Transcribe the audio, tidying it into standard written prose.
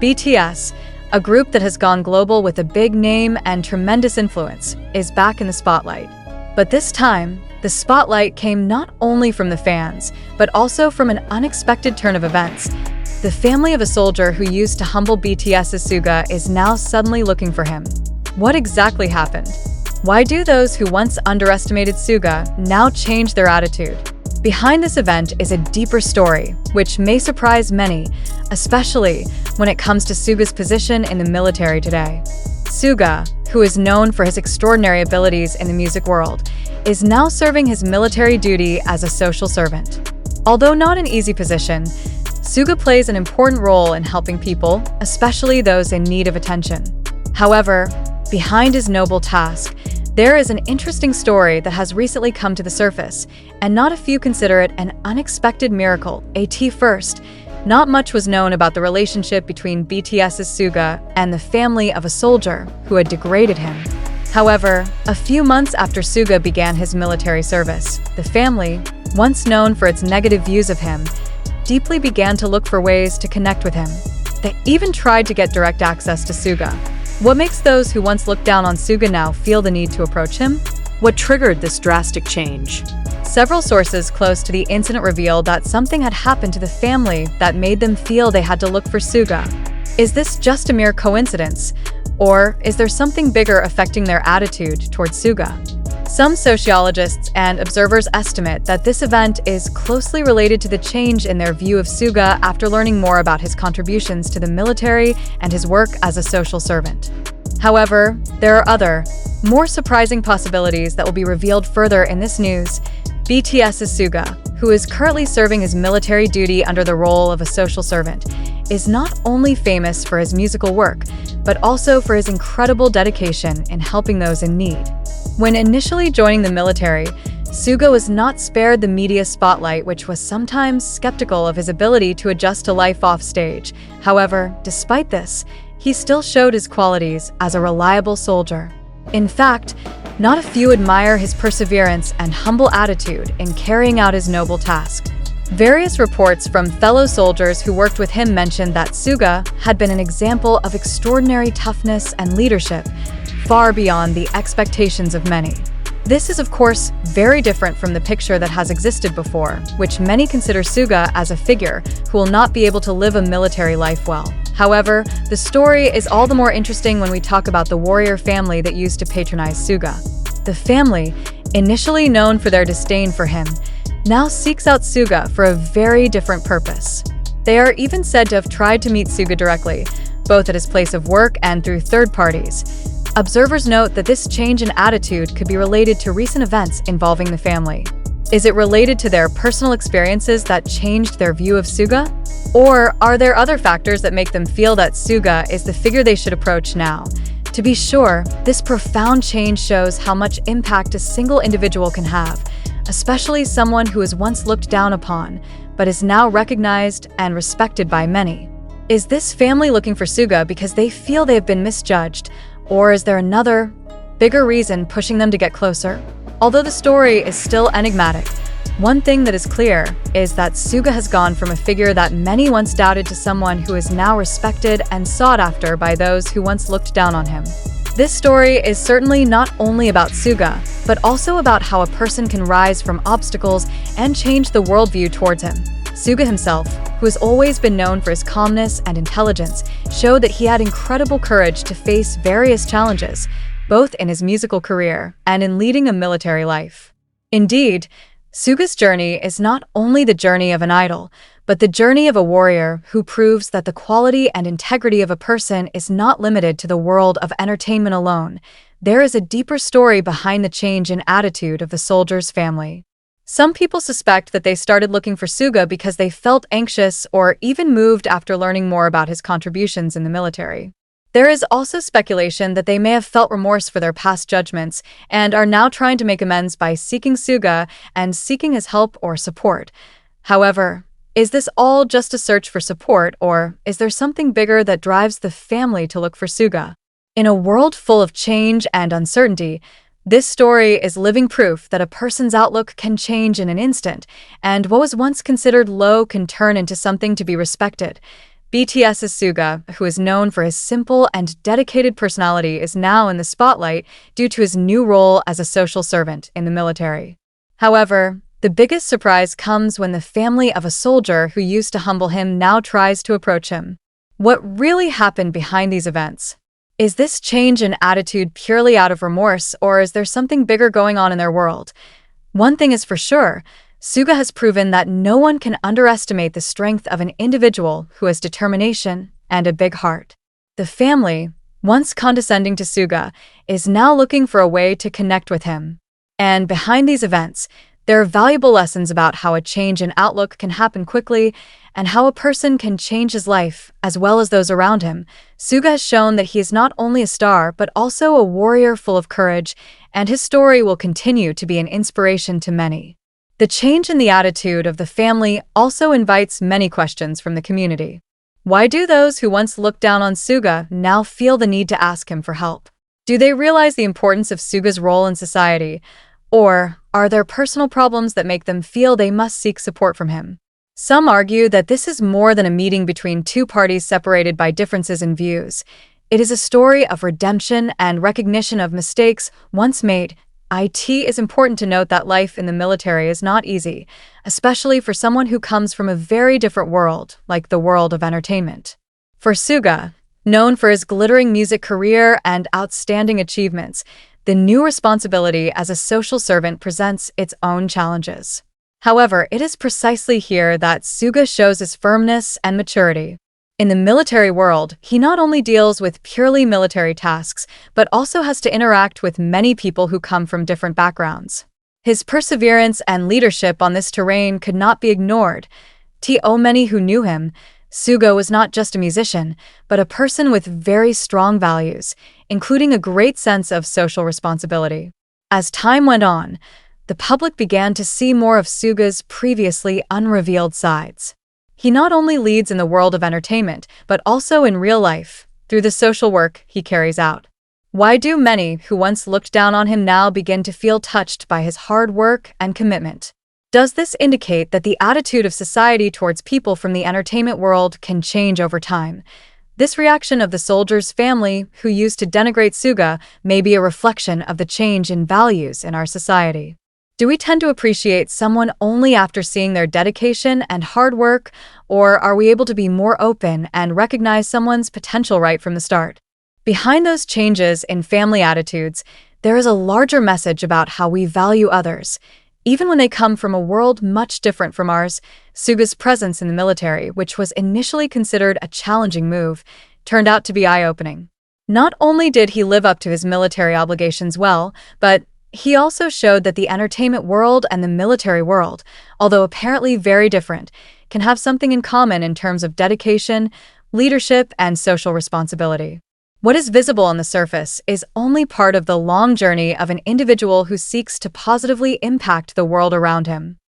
BTS, a group that has gone global with a big name and tremendous influence, is back in the spotlight. But this time, the spotlight came not only from the fans, but also from an unexpected turn of events. The family of a soldier who used to humble BTS's Suga is now suddenly looking for him. What exactly happened? Why do those who once underestimated Suga now change their attitude? Behind this event is a deeper story, which may surprise many, especially when it comes to Suga's position in the military today. Suga, who is known for his extraordinary abilities in the music world, is now serving his military duty as a social servant. Although not an easy position, Suga plays an important role in helping people, especially those in need of attention. However, behind his noble task, there is an interesting story that has recently come to the surface, and not a few consider it an unexpected miracle. At first, not much was known about the relationship between BTS's Suga and the family of a soldier who had degraded him. However, a few months after Suga began his military service, the family, once known for its negative views of him, deeply began to look for ways to connect with him. They even tried to get direct access to Suga. What makes those who once looked down on Suga now feel the need to approach him? What triggered this drastic change? Several sources close to the incident revealed that something had happened to the family that made them feel they had to look for Suga. Is this just a mere coincidence? Or is there something bigger affecting their attitude towards Suga? Some sociologists and observers estimate that this event is closely related to the change in their view of Suga after learning more about his contributions to the military and his work as a social servant. However, there are other, more surprising possibilities that will be revealed further in this news. BTS's Suga, who is currently serving his military duty under the role of a social servant, is not only famous for his musical work, but also for his incredible dedication in helping those in need. When initially joining the military, Suga was not spared the media spotlight, which was sometimes skeptical of his ability to adjust to life off stage. However, despite this, he still showed his qualities as a reliable soldier. In fact, not a few admire his perseverance and humble attitude in carrying out his noble task. Various reports from fellow soldiers who worked with him mentioned that Suga had been an example of extraordinary toughness and leadership, far beyond the expectations of many. This is, of course, very different from the picture that has existed before, which many consider Suga as a figure who will not be able to live a military life well. However, the story is all the more interesting when we talk about the warrior family that used to patronize Suga. The family, initially known for their disdain for him, now seeks out Suga for a very different purpose. They are even said to have tried to meet Suga directly, both at his place of work and through third parties. Observers note that this change in attitude could be related to recent events involving the family. Is it related to their personal experiences that changed their view of Suga? Or are there other factors that make them feel that Suga is the figure they should approach now? To be sure, this profound change shows how much impact a single individual can have, especially someone who was once looked down upon, but is now recognized and respected by many. Is this family looking for Suga because they feel they have been misjudged? Or is there another, bigger reason pushing them to get closer? Although the story is still enigmatic, one thing that is clear is that Suga has gone from a figure that many once doubted to someone who is now respected and sought after by those who once looked down on him. This story is certainly not only about Suga, but also about how a person can rise from obstacles and change the worldview towards him. Suga himself, who has always been known for his calmness and intelligence, showed that he had incredible courage to face various challenges, both in his musical career and in leading a military life. Indeed, Suga's journey is not only the journey of an idol, but the journey of a warrior who proves that the quality and integrity of a person is not limited to the world of entertainment alone. There is a deeper story behind the change in attitude of the soldier's family. Some people suspect that they started looking for Suga because they felt anxious or even moved after learning more about his contributions in the military. There is also speculation that they may have felt remorse for their past judgments and are now trying to make amends by seeking Suga and seeking his help or support. However, is this all just a search for support, or is there something bigger that drives the family to look for Suga? In a world full of change and uncertainty, this story is living proof that a person's outlook can change in an instant, and what was once considered low can turn into something to be respected. BTS's Suga, who is known for his simple and dedicated personality, is now in the spotlight due to his new role as a social servant in the military. However, the biggest surprise comes when the family of a soldier who used to humble him now tries to approach him. What really happened behind these events? Is this change in attitude purely out of remorse, or is there something bigger going on in their world? One thing is for sure, Suga has proven that no one can underestimate the strength of an individual who has determination and a big heart. The family, once condescending to Suga, is now looking for a way to connect with him. And behind these events, there are valuable lessons about how a change in outlook can happen quickly and how a person can change his life as well as those around him. Suga has shown that he is not only a star but also a warrior full of courage, and his story will continue to be an inspiration to many. The change in the attitude of the family also invites many questions from the community. Why do those who once looked down on Suga now feel the need to ask him for help? Do they realize the importance of Suga's role in society? Or are there personal problems that make them feel they must seek support from him? Some argue that this is more than a meeting between two parties separated by differences in views. It is a story of redemption and recognition of mistakes once made. It is important to note that life in the military is not easy, especially for someone who comes from a very different world, like the world of entertainment. For Suga, known for his glittering music career and outstanding achievements, the new responsibility as a social servant presents its own challenges. However, it is precisely here that Suga shows his firmness and maturity. In the military world, he not only deals with purely military tasks, but also has to interact with many people who come from different backgrounds. His perseverance and leadership on this terrain could not be ignored. To many who knew him, Suga was not just a musician, but a person with very strong values, including a great sense of social responsibility. As time went on, the public began to see more of Suga's previously unrevealed sides. He not only leads in the world of entertainment, but also in real life, through the social work he carries out. Why do many who once looked down on him now begin to feel touched by his hard work and commitment? Does this indicate that the attitude of society towards people from the entertainment world can change over time? This reaction of the soldier's family, who used to denigrate Suga, may be a reflection of the change in values in our society. Do we tend to appreciate someone only after seeing their dedication and hard work, or are we able to be more open and recognize someone's potential right from the start? Behind those changes in family attitudes, there is a larger message about how we value others. Even when they come from a world much different from ours, Suga's presence in the military, which was initially considered a challenging move, turned out to be eye-opening. Not only did he live up to his military obligations well, but he also showed that the entertainment world and the military world, although apparently very different, can have something in common in terms of dedication, leadership, and social responsibility. What is visible on the surface is only part of the long journey of an individual who seeks to positively impact the world around him.